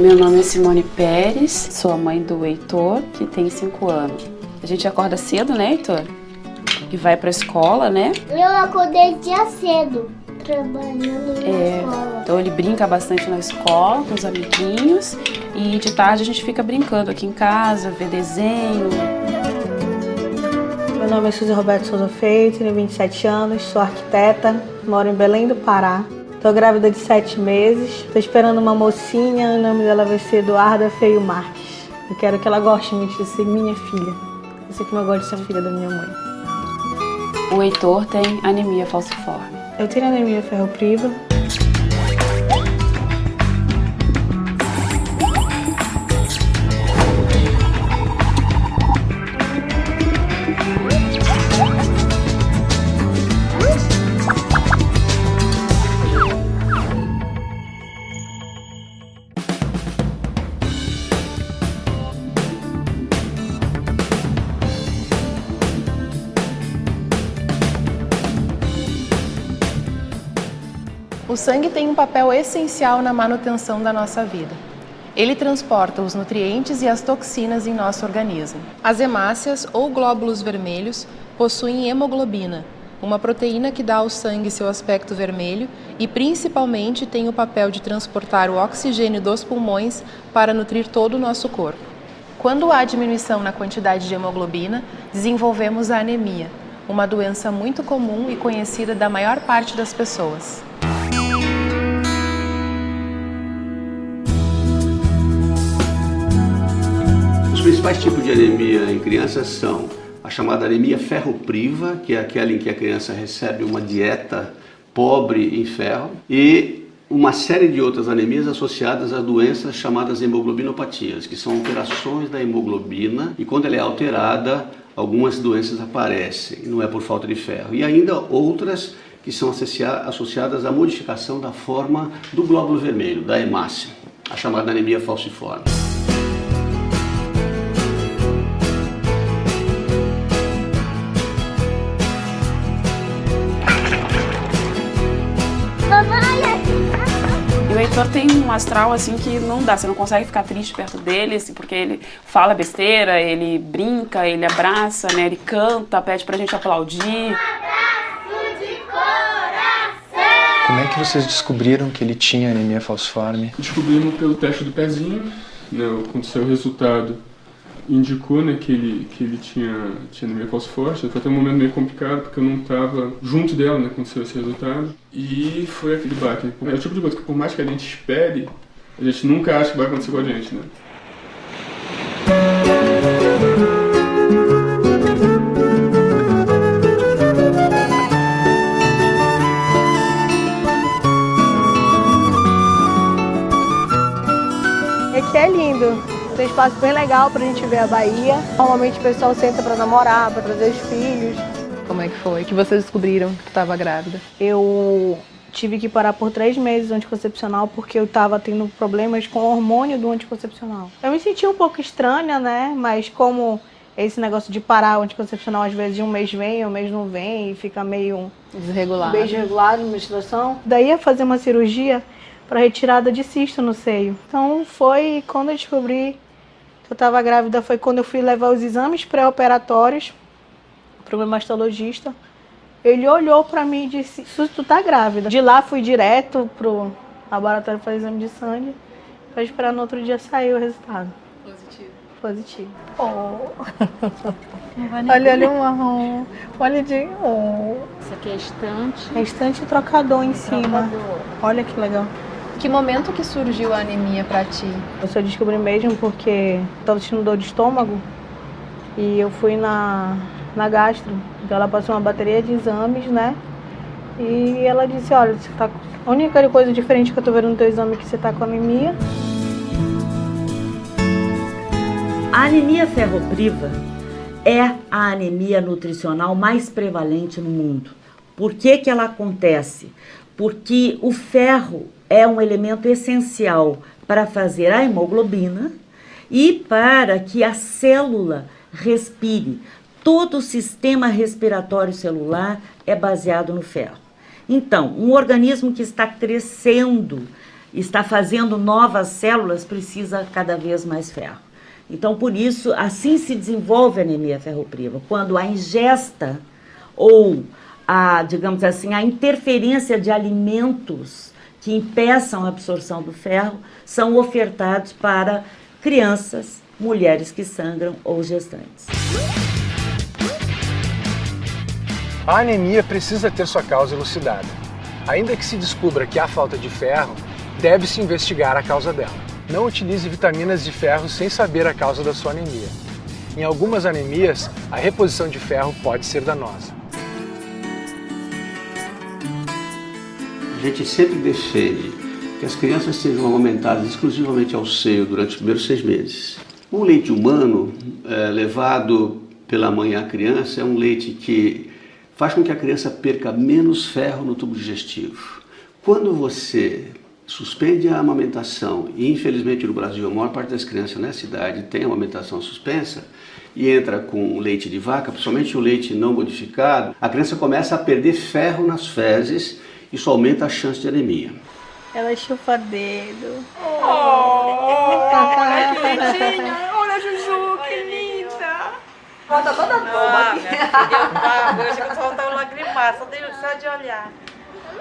Meu nome é Simone Pérez, sou a mãe do Heitor, que tem 5 anos. A gente acorda cedo, né, Heitor? E vai pra escola, né? Eu acordei dia cedo, trabalhando na escola. Então ele brinca bastante na escola, com os amiguinhos. E de tarde a gente fica brincando aqui em casa, vê desenho. Meu nome é Suzy Roberto Souza Feito, tenho 27 anos, sou arquiteta, moro em Belém do Pará. Estou grávida de 7 meses, estou esperando uma mocinha, o nome dela vai ser Eduarda Feio Marques. Eu quero que ela goste muito de ser minha filha. Eu sei que eu gosto de ser filha da minha mãe. O Heitor tem anemia falciforme. Eu tenho anemia ferropriva. O sangue tem um papel essencial na manutenção da nossa vida. Ele transporta os nutrientes e as toxinas em nosso organismo. As hemácias, ou glóbulos vermelhos, possuem hemoglobina, uma proteína que dá ao sangue seu aspecto vermelho e principalmente tem o papel de transportar o oxigênio dos pulmões para nutrir todo o nosso corpo. Quando há diminuição na quantidade de hemoglobina, desenvolvemos a anemia, uma doença muito comum e conhecida da maior parte das pessoas. Os principais tipos de anemia em crianças são a chamada anemia ferropriva, que é aquela em que a criança recebe uma dieta pobre em ferro, e uma série de outras anemias associadas a doenças chamadas hemoglobinopatias, que são alterações da hemoglobina, e quando ela é alterada, algumas doenças aparecem, não é por falta de ferro. E ainda outras que são associadas à modificação da forma do glóbulo vermelho, da hemácia, a chamada anemia falciforme. E o Heitor tem um astral assim que não dá, você não consegue ficar triste perto dele, assim, porque ele fala besteira, ele brinca, ele abraça, né? Ele canta, pede pra gente aplaudir. Como é que vocês descobriram que ele tinha anemia falciforme? Descobrimos pelo teste do pezinho, né? Quando saiu o resultado, indicou, né, que ele tinha anemia falciforme. Foi até um momento meio complicado, porque eu não estava junto dela, né, quando saiu esse resultado. E foi aquele baque. É o tipo de coisa que, por mais que a gente espere, a gente nunca acha que vai acontecer com a gente, né? Aqui é lindo, tem espaço bem legal pra gente ver a Bahia. Normalmente o pessoal senta pra namorar, pra trazer os filhos. Como é que foi? Que vocês descobriram que tu estava grávida? Eu tive que parar por 3 meses o anticoncepcional porque eu tava tendo problemas com o hormônio do anticoncepcional. Eu me senti um pouco estranha, né? Mas como esse negócio de parar o anticoncepcional, às vezes um mês vem, um mês não vem, e fica meio desregulado na menstruação. Daí ia fazer uma cirurgia para retirada de cisto no seio. Então foi quando eu descobri que eu estava grávida, foi quando eu fui levar os exames pré-operatórios para o meu mastologista. Ele olhou para mim e disse: tu tá grávida. De lá fui direto pro laboratório fazer exame de sangue para esperar no outro dia sair o resultado. Positivo. Oh. Olha o marrom. Olha de... Oh. Isso aqui é estante. É estante e trocador em cima. Olha que legal. Que momento que surgiu a anemia pra ti? Eu só descobri mesmo porque estava sentindo dor de estômago e eu fui na gastro. Então ela passou uma bateria de exames, né? E ela disse: olha, você tá... a única coisa diferente que eu tô vendo no teu exame é que você tá com anemia. A anemia ferropriva é a anemia nutricional mais prevalente no mundo. Por que que ela acontece? Porque o ferro é um elemento essencial para fazer a hemoglobina e para que a célula respire. Todo o sistema respiratório celular é baseado no ferro. Então, um organismo que está crescendo está fazendo novas células, precisa cada vez mais ferro. Então, por isso, assim se desenvolve a anemia ferropriva, quando a ingesta ou digamos assim, a interferência de alimentos que impeçam a absorção do ferro são ofertados para crianças, mulheres que sangram ou gestantes. A anemia precisa ter sua causa elucidada. Ainda que se descubra que há falta de ferro, deve-se investigar a causa dela. Não utilize vitaminas de ferro sem saber a causa da sua anemia. Em algumas anemias, a reposição de ferro pode ser danosa. A gente sempre defende que as crianças sejam amamentadas exclusivamente ao seio durante os primeiros 6 meses. O leite humano levado pela mãe à criança é um leite que faz com que a criança perca menos ferro no tubo digestivo. Quando você suspende a amamentação, e infelizmente no Brasil a maior parte das crianças nessa idade tem amamentação suspensa, e entra com leite de vaca, principalmente o leite não modificado, a criança começa a perder ferro nas fezes. Isso aumenta a chance de anemia. Ela chupa dedo. Olha que bonitinha. Olha a Juju, que linda. Bota toda boba. Hoje eu só tô lagrimar, só de olhar.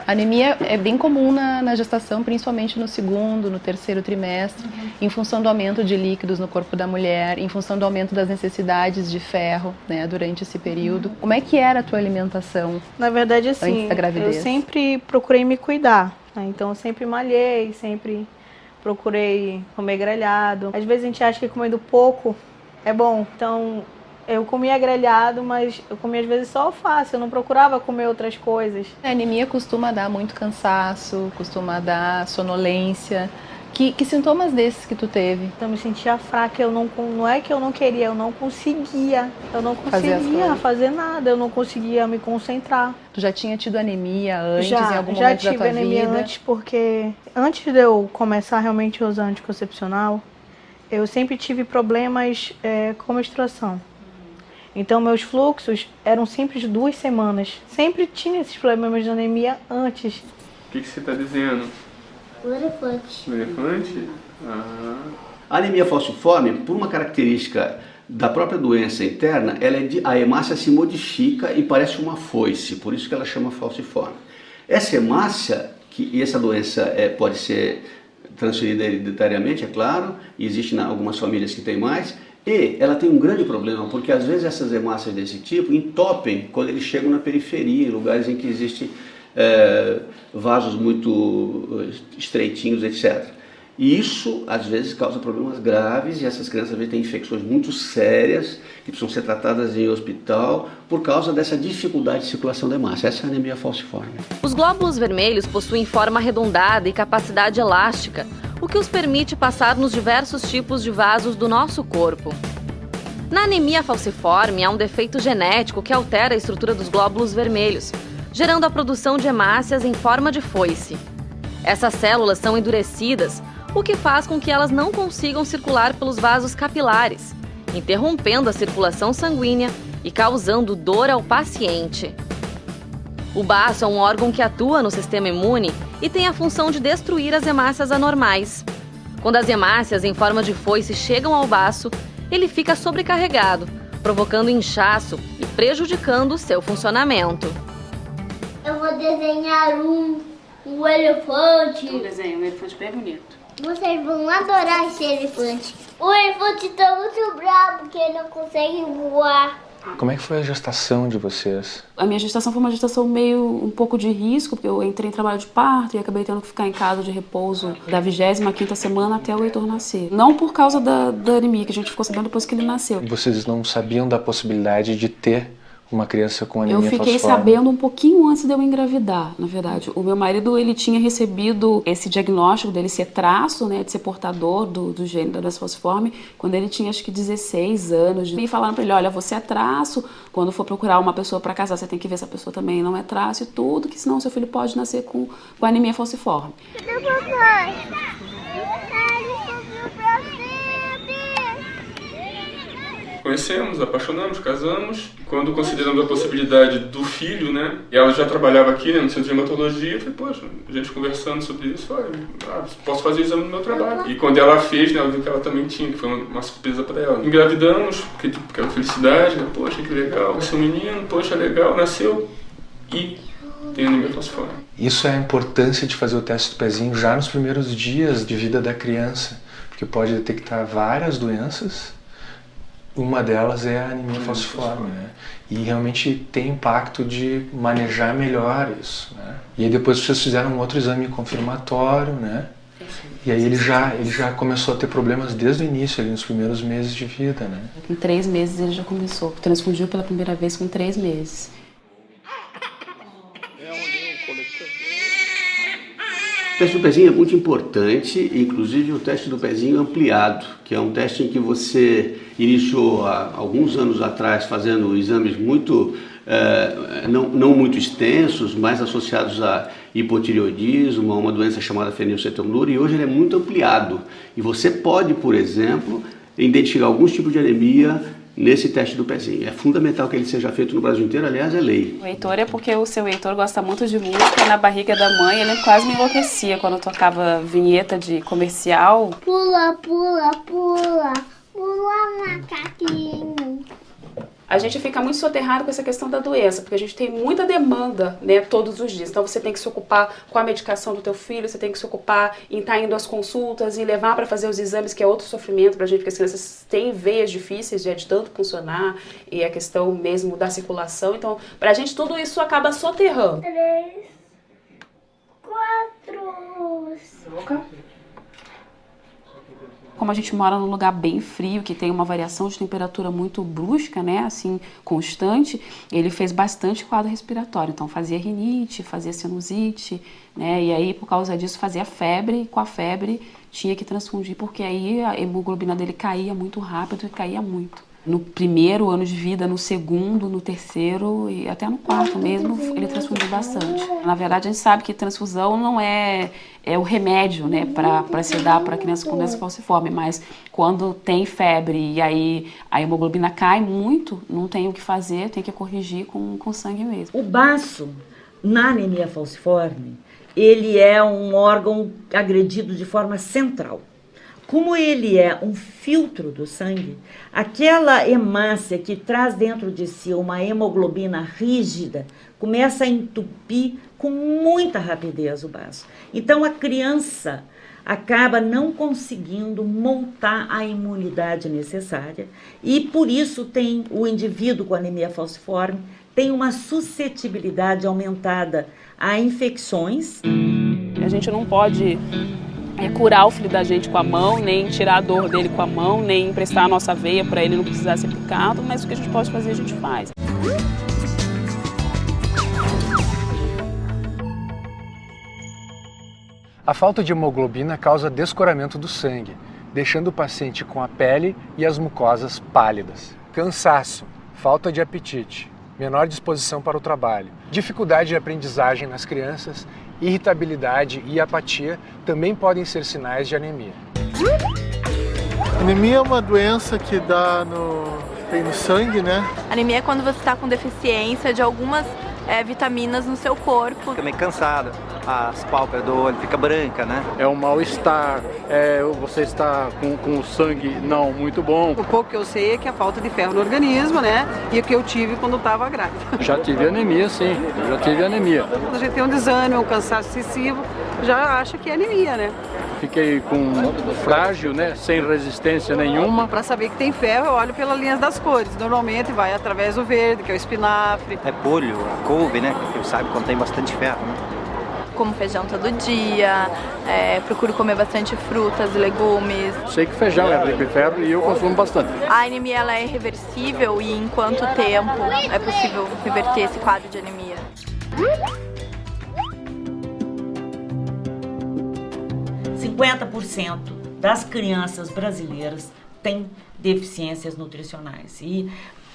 A anemia é bem comum na gestação, principalmente no 2º, no 3º trimestre, em função do aumento de líquidos no corpo da mulher, em função do aumento das necessidades de ferro, né, durante esse período. Como é que era a tua alimentação? Na verdade, assim, antes da gravidez? Eu sempre procurei me cuidar, né? Então eu sempre malhei, sempre procurei comer grelhado. Às vezes a gente acha que comendo pouco é bom, então eu comia grelhado, mas eu comia às vezes só alface, eu não procurava comer outras coisas. A anemia costuma dar muito cansaço, costuma dar sonolência. Que sintomas desses que tu teve? Eu me sentia fraca, não é que eu não queria, eu não conseguia. Eu não conseguia fazer nada, eu não conseguia me concentrar. Tu já tinha tido anemia antes, em algum momento da tua vida? Já tive anemia antes, porque antes de eu começar realmente a usar anticoncepcional, eu sempre tive problemas com menstruação. Então, meus fluxos eram sempre de 2 semanas. Sempre tinha esses problemas de anemia antes. O que você está desenhando? O elefante. O elefante? Ah. A anemia falciforme, por uma característica da própria doença interna, a hemácia se modifica e parece uma foice, por isso que ela chama falciforme. Essa hemácia, e essa doença pode ser transferida hereditariamente, é claro, e existe em algumas famílias que tem mais, e ela tem um grande problema, porque às vezes essas hemácias desse tipo entopem quando eles chegam na periferia, em lugares em que existem vasos muito estreitinhos, etc. E isso, às vezes, causa problemas graves, e essas crianças, às vezes, têm infecções muito sérias, que precisam ser tratadas em hospital, por causa dessa dificuldade de circulação da hemácia. Essa é a anemia falciforme. Os glóbulos vermelhos possuem forma arredondada e capacidade elástica, o que os permite passar nos diversos tipos de vasos do nosso corpo. Na anemia falciforme, há um defeito genético que altera a estrutura dos glóbulos vermelhos, gerando a produção de hemácias em forma de foice. Essas células são endurecidas, o que faz com que elas não consigam circular pelos vasos capilares, interrompendo a circulação sanguínea e causando dor ao paciente. O baço é um órgão que atua no sistema imune e tem a função de destruir as hemácias anormais. Quando as hemácias em forma de foice chegam ao baço, ele fica sobrecarregado, provocando inchaço e prejudicando o seu funcionamento. Eu vou desenhar um elefante. Um desenho, um elefante bem bonito. Vocês vão adorar esse elefante. O elefante tá muito bravo porque ele não consegue voar. Como é que foi a gestação de vocês? A minha gestação foi uma gestação um pouco de risco, porque eu entrei em trabalho de parto e acabei tendo que ficar em casa de repouso da 25ª semana até o Heitor nascer. Não por causa da anemia, que a gente ficou sabendo depois que ele nasceu. Vocês não sabiam da possibilidade de ter uma criança com anemia falciforme? Eu fiquei sabendo um pouquinho antes de eu engravidar, na verdade. O meu marido, ele tinha recebido esse diagnóstico dele ser traço, né, de ser portador do gene da doença falciforme, quando ele tinha acho que 16 anos. E falaram pra ele, olha, você é traço, quando for procurar uma pessoa pra casar, você tem que ver se a pessoa também não é traço e tudo, que senão seu filho pode nascer com anemia falciforme. Cadê o papai? Ele subiu pra cima. conhecemos, apaixonamos, casamos. Quando consideramos a possibilidade do filho, né? Ela já trabalhava aqui, né, no centro de hematologia. Eu falei, poxa, a gente conversando sobre isso, falei, posso fazer o exame no meu trabalho. E quando ela fez, né, ela viu que ela também tinha, que foi uma surpresa para ela. Engravidamos, porque aquela felicidade, né? Poxa, que legal, vai ser um menino, poxa, legal, nasceu e tem anemia falciforme. Isso é a importância de fazer o teste do pezinho já nos primeiros dias de vida da criança, porque pode detectar várias doenças. Uma delas é a anemia falciforme, né? E realmente tem impacto de manejar melhor isso, né? E aí depois vocês fizeram um outro exame confirmatório, né? E aí ele já começou a ter problemas desde o início, ali nos primeiros meses de vida, né? Com 3 meses ele já começou, transfundiu pela primeira vez com 3 meses. O teste do pezinho é muito importante, inclusive o teste do pezinho ampliado, que é um teste em que você iniciou há alguns anos atrás fazendo exames muito, não muito extensos, mas associados a hipotireoidismo, a uma doença chamada fenilcetonúria, e hoje ele é muito ampliado. E você pode, por exemplo, identificar alguns tipos de anemia nesse teste do pezinho. É fundamental que ele seja feito no Brasil inteiro, aliás, é lei. O Heitor é porque o seu Heitor gosta muito de música, e na barriga da mãe ele quase me enlouquecia quando eu tocava vinheta de comercial. Pula, pula, pula, pula macaquinho. A gente fica muito soterrado com essa questão da doença, porque a gente tem muita demanda, né, todos os dias. Então você tem que se ocupar com a medicação do teu filho, você tem que se ocupar em estar indo às consultas e levar para fazer os exames, que é outro sofrimento pra gente, porque as crianças têm veias difíceis de tanto funcionar, e a questão mesmo da circulação. Então, pra gente tudo isso acaba soterrando. 3, 4... Boca. Como a gente mora num lugar bem frio, que tem uma variação de temperatura muito brusca, né, assim, constante, ele fez bastante quadro respiratório. Então fazia rinite, fazia sinusite, né, e aí por causa disso fazia febre, e com a febre tinha que transfundir, porque aí a hemoglobina dele caía muito rápido e caía muito. No primeiro ano de vida, no segundo, no terceiro e até no quarto mesmo, ele transfundiu bastante. Na verdade, a gente sabe que transfusão não é o remédio, né, para se dar para criança com doença falciforme, mas quando tem febre e aí a hemoglobina cai muito, não tem o que fazer, tem que corrigir com sangue mesmo. O baço, na anemia falciforme, ele é um órgão agredido de forma central. Como ele é um filtro do sangue, aquela hemácia que traz dentro de si uma hemoglobina rígida começa a entupir com muita rapidez o baço. Então a criança acaba não conseguindo montar a imunidade necessária e por isso tem o indivíduo com anemia falciforme tem uma suscetibilidade aumentada a infecções. A gente não pode curar o filho da gente com a mão, nem tirar a dor dele com a mão, nem emprestar a nossa veia para ele não precisar ser picado, mas o que a gente pode fazer, a gente faz. A falta de hemoglobina causa descoramento do sangue, deixando o paciente com a pele e as mucosas pálidas. Cansaço, falta de apetite, menor disposição para o trabalho, dificuldade de aprendizagem nas crianças, irritabilidade e apatia também podem ser sinais de anemia. Anemia é uma doença que tem no sangue, né? Anemia é quando você está com deficiência de algumas vitaminas no seu corpo. Fica meio cansado, as pálpebras do olho fica branca, né? É um mal-estar, você está com o sangue não muito bom. O pouco que eu sei é que é a falta de ferro no organismo, né? E o que eu tive quando estava grávida. Já tive anemia, sim. Já tive anemia. Quando a gente tem um desânimo, um cansaço excessivo, já acha que é anemia, né? Fiquei frágil, né? Sem resistência nenhuma. Para saber que tem ferro, eu olho pelas linhas das cores. Normalmente vai através do verde, que é o espinafre. É polho, couve, né? Que sabe quando tem bastante ferro, né? Como feijão todo dia, procuro comer bastante frutas e legumes. Sei que feijão é rico em ferro e eu consumo bastante. A anemia ela é reversível e em quanto tempo é possível reverter esse quadro de anemia? Das crianças brasileiras têm deficiências nutricionais. E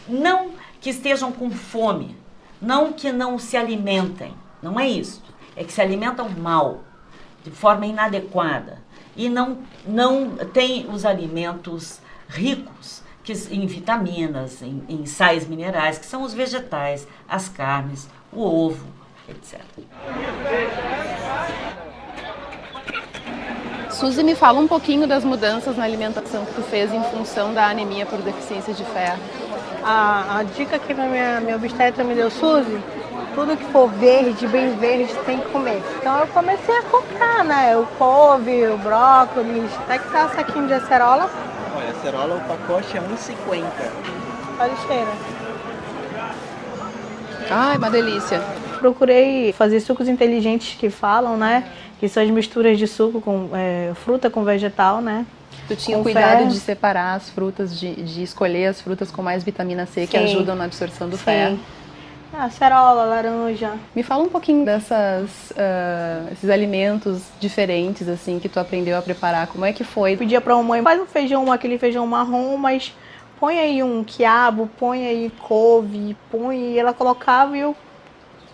não que estejam com fome, não que não se alimentem, não é isso. É que se alimentam mal, de forma inadequada. E não têm os alimentos ricos em vitaminas, em sais minerais, que são os vegetais, as carnes, o ovo, etc. Suzy, me fala um pouquinho das mudanças na alimentação que tu fez em função da anemia por deficiência de ferro. A dica que minha obstetra me deu, Suzy, tudo que for verde, bem verde, tem que comer. Então eu comecei a comprar, né? O couve, o brócolis, até que tá saquinho de acerola. Olha, acerola, o pacote é R$1,50. Olha a cheira. Ai, uma delícia. Procurei fazer sucos inteligentes que falam, né? Que são as misturas de suco com fruta com vegetal, né? Tu tinha cuidado de separar as frutas, de escolher as frutas com mais vitamina C que ajudam na absorção do ferro. Acerola, laranja. Me fala um pouquinho esses alimentos diferentes assim que tu aprendeu a preparar. Como é que foi? Pedia pra mamãe, faz um feijão, aquele feijão marrom, mas põe aí um quiabo, põe aí couve, e ela colocava e eu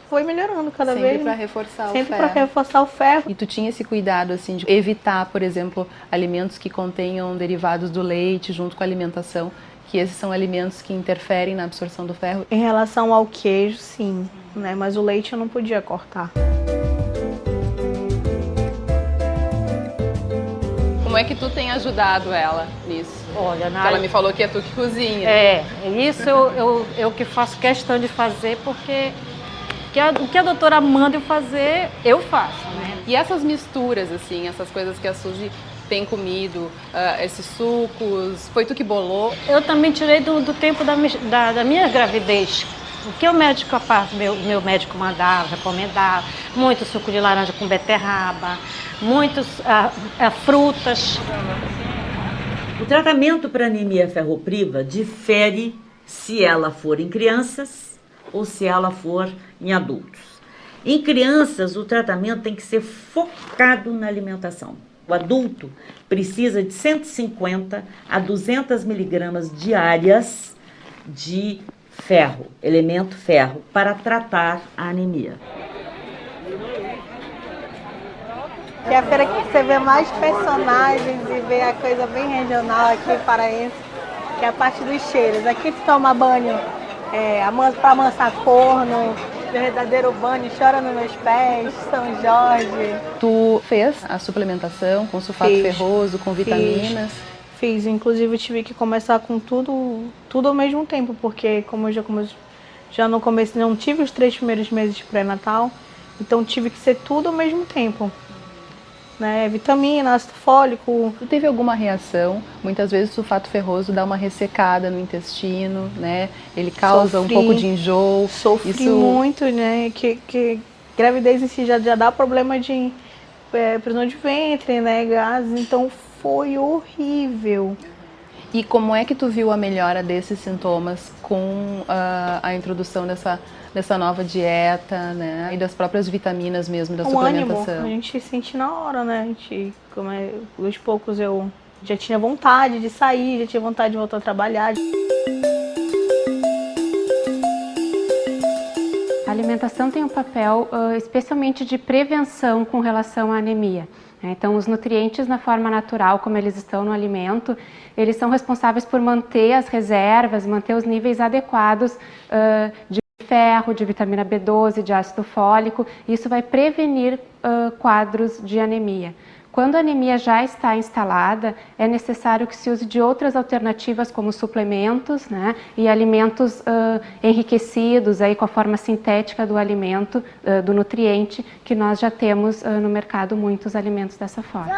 foi melhorando cada vez. Sempre para reforçar o ferro. Sempre para reforçar o ferro. E tu tinha esse cuidado assim de evitar, por exemplo, alimentos que contenham derivados do leite junto com a alimentação, que esses são alimentos que interferem na absorção do ferro? Em relação ao queijo, sim, né? Mas o leite eu não podia cortar. Como é que tu tem ajudado ela nisso? Olha, ela me falou que é tu que cozinha. Isso eu que faço questão de fazer, porque o que a doutora manda eu fazer, eu faço, né? E essas misturas, assim, essas coisas que a Suzy tem comido, esses sucos, foi tu que bolou? Eu também tirei do tempo da minha gravidez. O que o médico, meu médico mandava, recomendava, muito suco de laranja com beterraba, muitas frutas. O tratamento para anemia ferropriva difere se ela for em crianças ou se ela for em adultos. Em crianças, o tratamento tem que ser focado na alimentação. O adulto precisa de 150 a 200 miligramas diárias de ferro, elemento ferro, para tratar a anemia. É a feira que você vê mais personagens e vê a coisa bem regional aqui paraense, que é a parte dos cheiros. Aqui tu toma banho para amansar corno, verdadeiro banho, chora nos meus pés, São Jorge. Tu fez a suplementação com sulfato ferroso, com vitaminas? Fiz, inclusive eu tive que começar com tudo ao mesmo tempo, porque como eu já no começo não tive os 3 primeiros meses de pré-natal, então tive que ser tudo ao mesmo tempo. Né, vitamina, ácido fólico. Tu teve alguma reação? Muitas vezes o sulfato ferroso dá uma ressecada no intestino, né? Ele causa um pouco de enjoo. Sofri muito, né? Que gravidez em si já dá problema de prisão de ventre, né? Gases, então foi horrível. E como é que tu viu a melhora desses sintomas com a introdução dessa nova dieta, né? E das próprias vitaminas mesmo, da suplementação? Ânimo, a gente sente na hora, né? Aos poucos eu já tinha vontade de sair, já tinha vontade de voltar a trabalhar. A alimentação tem um papel especialmente de prevenção com relação à anemia. Então, os nutrientes na forma natural, como eles estão no alimento, eles são responsáveis por manter as reservas, manter os níveis adequados de ferro, de vitamina B12, de ácido fólico. Isso vai prevenir quadros de anemia. Quando a anemia já está instalada, é necessário que se use de outras alternativas como suplementos, né, e alimentos enriquecidos aí com a forma sintética do alimento, do nutriente, que nós já temos no mercado muitos alimentos dessa forma.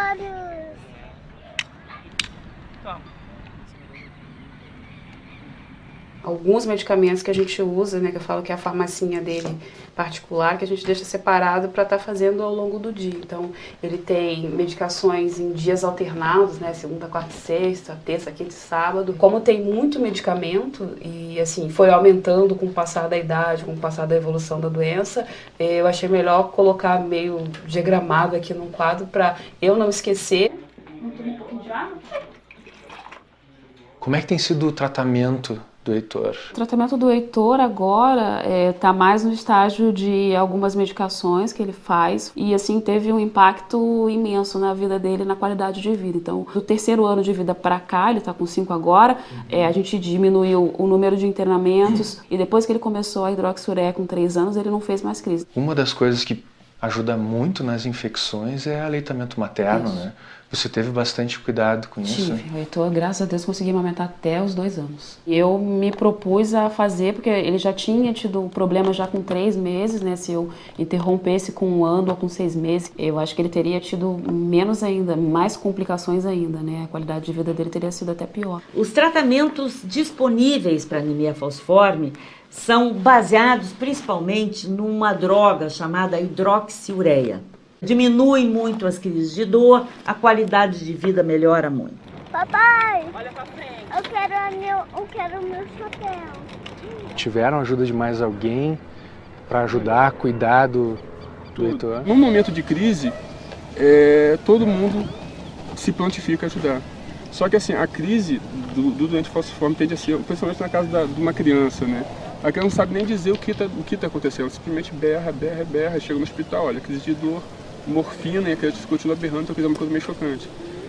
Alguns medicamentos que a gente usa, né, que eu falo que é a farmacinha dele particular, que a gente deixa separado para estar fazendo ao longo do dia. Então, ele tem medicações em dias alternados, né, segunda, quarta e sexta, terça, quinta e sábado. Como tem muito medicamento e, assim, foi aumentando com o passar da idade, com o passar da evolução da doença, eu achei melhor colocar meio diagramado aqui num quadro para eu não esquecer. Como é que tem sido o tratamento do Heitor? O tratamento do Heitor agora está mais no estágio de algumas medicações que ele faz e assim teve um impacto imenso na vida dele, na qualidade de vida. Então, do 3º ano de vida para cá, ele está com 5 agora, a gente diminuiu o número de internamentos e depois que ele começou a hidroxureia com 3 anos, ele não fez mais crise. Uma das coisas que ajuda muito nas infecções é aleitamento materno, Isso. né? Você teve bastante cuidado com isso? Tive. O Heitor, graças a Deus, consegui amamentar até os 2 anos. Eu me propus a fazer, porque ele já tinha tido problema já com 3 meses, né? Se eu interrompesse com 1 ano ou com 6 meses, eu acho que ele teria tido menos ainda, mais complicações ainda, né? A qualidade de vida dele teria sido até pior. Os tratamentos disponíveis para anemia falciforme são baseados principalmente numa droga chamada hidroxiureia. Diminui muito as crises de dor, a qualidade de vida melhora muito. Papai, olha pra frente. Eu quero meu chapéu. Tiveram ajuda de mais alguém para ajudar a cuidar do Heitor? Num momento de crise, todo mundo se prontifica a ajudar. Só que assim, a crise do doente falciforme tende a ser, principalmente na casa de uma criança, né? A criança não sabe nem dizer o que tá acontecendo, simplesmente berra, chega no hospital, olha, crise de dor, morfina, e a criança continua berrando, então é uma coisa meio chocante.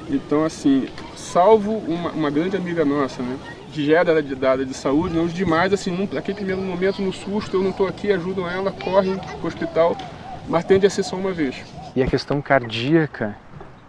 Então, assim, salvo uma grande amiga nossa, né, que já era da área de saúde, não os demais, assim, naquele primeiro momento, no susto, eu não estou aqui, ajudam ela, correm para o hospital, mas tende a ser só uma vez. E a questão cardíaca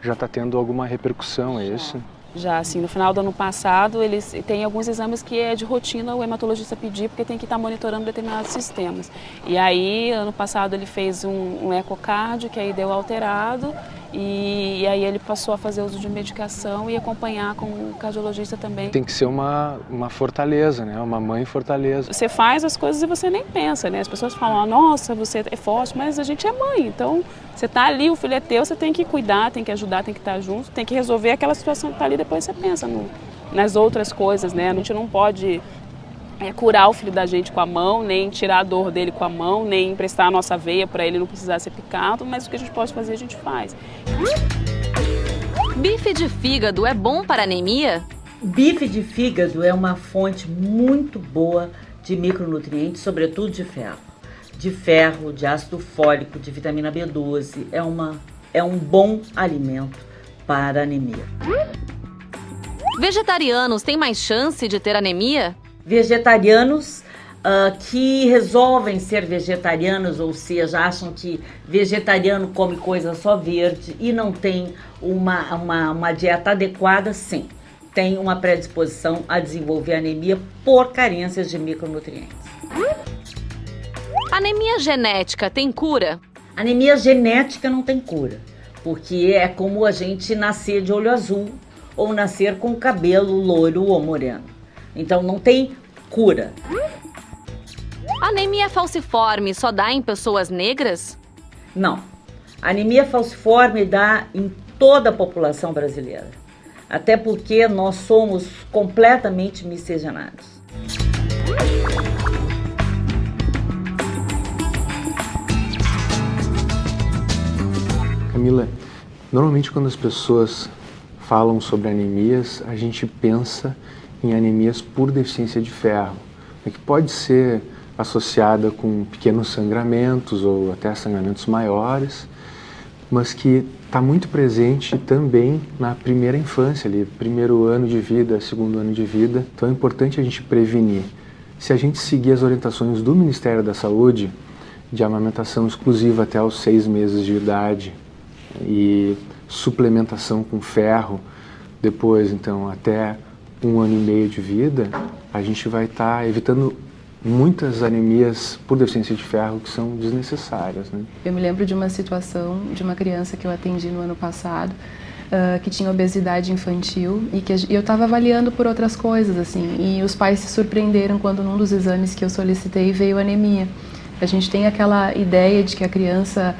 já está tendo alguma repercussão, é isso? Já, assim, no final do ano passado, eles têm alguns exames que é de rotina o hematologista pedir, porque tem que estar monitorando determinados sistemas. E aí, ano passado, ele fez um ecocardio, que aí deu alterado, e aí ele passou a fazer uso de medicação e acompanhar com o cardiologista também. Tem que ser uma fortaleza, né? Uma mãe fortaleza. Você faz as coisas e você nem pensa, né? As pessoas falam, nossa, você é forte, mas a gente é mãe, então você tá ali, o filho é teu, você tem que cuidar, tem que ajudar, tem que estar junto, tem que resolver aquela situação que tá ali, depois você pensa nas outras coisas, né? A gente não pode curar o filho da gente com a mão, nem tirar a dor dele com a mão, nem emprestar a nossa veia para ele não precisar ser picado, mas o que a gente pode fazer, a gente faz. Bife de fígado é bom para anemia? Bife de fígado é uma fonte muito boa de micronutrientes, sobretudo de ferro. De ferro, de ácido fólico, de vitamina B12. É um bom alimento para anemia. Vegetarianos têm mais chance de ter anemia? Vegetarianos que resolvem ser vegetarianos, ou seja, acham que vegetariano come coisa só verde e não tem uma dieta adequada, sim, tem uma predisposição a desenvolver anemia por carências de micronutrientes. Anemia genética tem cura? Anemia genética não tem cura, porque é como a gente nascer de olho azul ou nascer com cabelo loiro ou moreno. Então não tem cura. Anemia falciforme só dá em pessoas negras? Não. Anemia falciforme dá em toda a população brasileira. Até porque nós somos completamente miscigenados. Camila, normalmente quando as pessoas falam sobre anemias, a gente pensa em anemias por deficiência de ferro, que pode ser associada com pequenos sangramentos ou até sangramentos maiores, mas que está muito presente também na primeira infância, ali, primeiro ano de vida, segundo ano de vida. Então é importante a gente prevenir. Se a gente seguir as orientações do Ministério da Saúde, de amamentação exclusiva até os 6 meses de idade e suplementação com ferro, depois então até 1 ano e meio de vida, a gente vai estar evitando muitas anemias por deficiência de ferro que são desnecessárias, né? Eu me lembro de uma situação de uma criança que eu atendi no ano passado, que tinha obesidade infantil e que eu estava avaliando por outras coisas, assim, e os pais se surpreenderam quando num dos exames que eu solicitei veio anemia. A gente tem aquela ideia de que a criança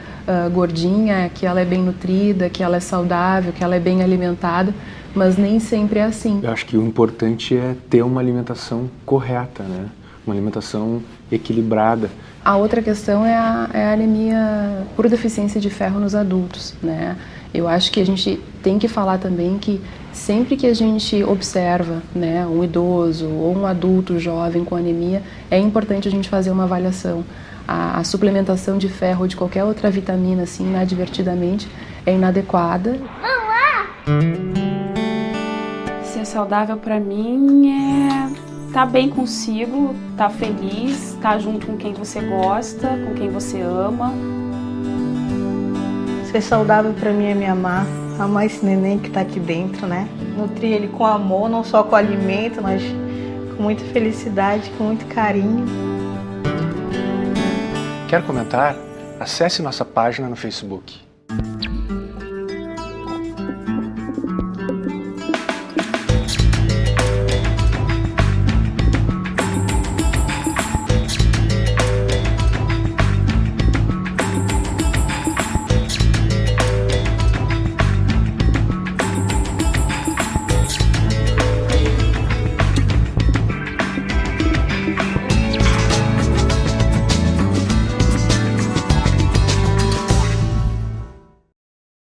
gordinha, que ela é bem nutrida, que ela é saudável, que ela é bem alimentada, mas nem sempre é assim. Eu acho que o importante é ter uma alimentação correta, né? uma alimentação equilibrada. A outra questão é a anemia por deficiência de ferro nos adultos, né? Eu acho que a gente tem que falar também que sempre que a gente observa, né, um idoso ou um adulto jovem com anemia, é importante a gente fazer uma avaliação. A suplementação de ferro ou de qualquer outra vitamina, assim, inadvertidamente, é inadequada. Ser saudável pra mim é estar bem consigo, estar feliz, estar junto com quem você gosta, com quem você ama. Ser saudável pra mim é me amar esse neném que tá aqui dentro, né? Nutrir ele com amor, não só com alimento, mas com muita felicidade, com muito carinho. Quer comentar? Acesse nossa página no Facebook.